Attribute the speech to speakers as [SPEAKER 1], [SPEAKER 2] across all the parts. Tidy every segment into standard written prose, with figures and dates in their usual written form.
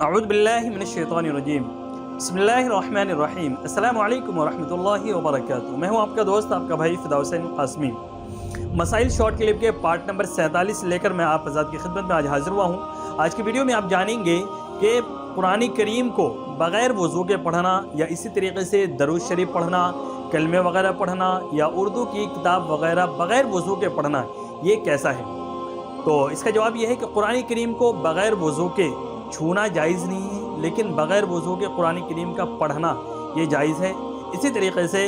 [SPEAKER 1] अऊज़ु बिल्लाहि मिनश्शैतानिर्रजीम बिस्मिल्लाहिर्रहमानिर्रहीम अस्सलामु अलैकुम वरहमतुल्लाहि वबरकातुहू। मैं हूं आपका दोस्त, आपका भाई फिदा हुसैन क़ासमी। मसाइल शॉर्ट क्लिप के पार्ट नंबर 47 लेकर मैं आप आज़ाद की खिदमत में आज हाजिर हुआ हूं। आज की वीडियो में आप जानेंगे कि कुरान करीम को बग़ैर वज़ू के पढ़ना या इसी तरीके से दरूद शरीफ पढ़ना, कलमे वगैरह पढ़ना या उर्दू की किताब वगैरह बग़ैर वज़ू के पढ़ना ये कैसा है। तो इसका जवाब ये है कि कुरान करीम को बग़ैर वज़ू के छूना जायज़ नहीं है, लेकिन बग़ैर वज़ू के कुरान करीम का पढ़ना ये जायज़ है। इसी तरीके से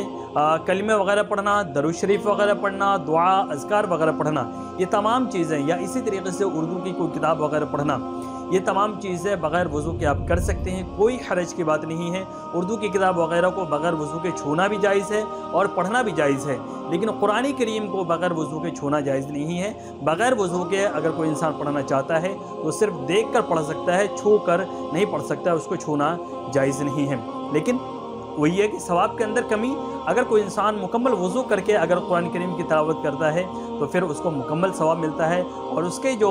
[SPEAKER 1] कलमे वगैरह पढ़ना, दरूद शरीफ वगैरह पढ़ना, दुआ अज़कार वगैरह पढ़ना, ये तमाम चीज़ें या इसी तरीके से उर्दू की कोई किताब वगैरह पढ़ना, ये तमाम चीज़ें बग़ैर वज़ू के आप कर सकते हैं, कोई हरज की बात नहीं है। उर्दू की किताब वगैरह को बग़ैर वज़ू के छूना भी जायज़ है और पढ़ना भी जायज़ है, लेकिन कुरान करीम को बग़ैर वज़ू के छूना जायज़ नहीं है। बग़ैर वज़ू के अगर कोई इंसान पढ़ना चाहता है तो सिर्फ देख कर पढ़ सकता है, छू कर नहीं पढ़ सकता, उसको छूना जायज़ नहीं है। लेकिन वही है कि सवाब के अंदर कमी, अगर कोई इंसान मुकम्मल वज़ू करके अगर कुरान करीम की तिलावत करता है तो फिर उसको मुकम्मल सवाब मिलता है और उसके जो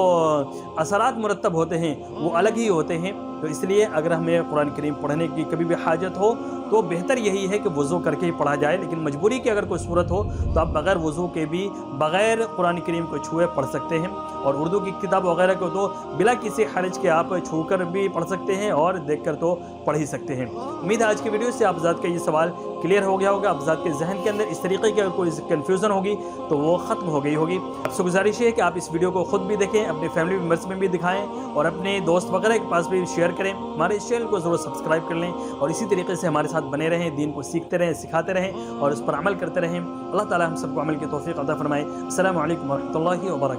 [SPEAKER 1] असरात मुरतब होते हैं वो अलग ही होते हैं। तो इसलिए अगर हमें कुरान करीम पढ़ने की कभी भी हाजत हो तो बेहतर यही है कि वज़ू करके ही पढ़ा जाए, लेकिन मजबूरी की अगर कोई सूरत हो तो आप बग़ैर वज़ू के भी बग़ैर कुरान करीम को छुए पढ़ सकते हैं। और उर्दू की किताब वगैरह को तो बिला किसी हरज के आप छू कर भी पढ़ सकते हैं और देख कर तो पढ़ ही सकते हैं। उम्मीद है आज की वीडियो से आप ज़ात का ये सवाल क्लियर हो गया होगा। आप ज़ात के जहन के अंदर इस तरीके की अगर कोई कन्फ्यूज़न होगी तो वो ख़त्म हो गई होगी। आपसे गुजारिश है कि आप इस वीडियो को ख़ुद भी देखें, अपने फैमिली मेम्बर्स में भी दिखाएं और अपने दोस्त वगैरह के पास भी शेयर करें। हमारे इस चैनल को ज़रूर सब्सक्राइब कर लें और इसी तरीके से हमारे साथ बने रहें, दीन को सीखते रहें, सिखाते रहें और उस पर अमल करते रहें। अल्लाह ताला हम सबको अमल की तौफीक अता फरमाए। अस्सलामु अलैकुम वरहमतुल्लाहि वबरकातुहू।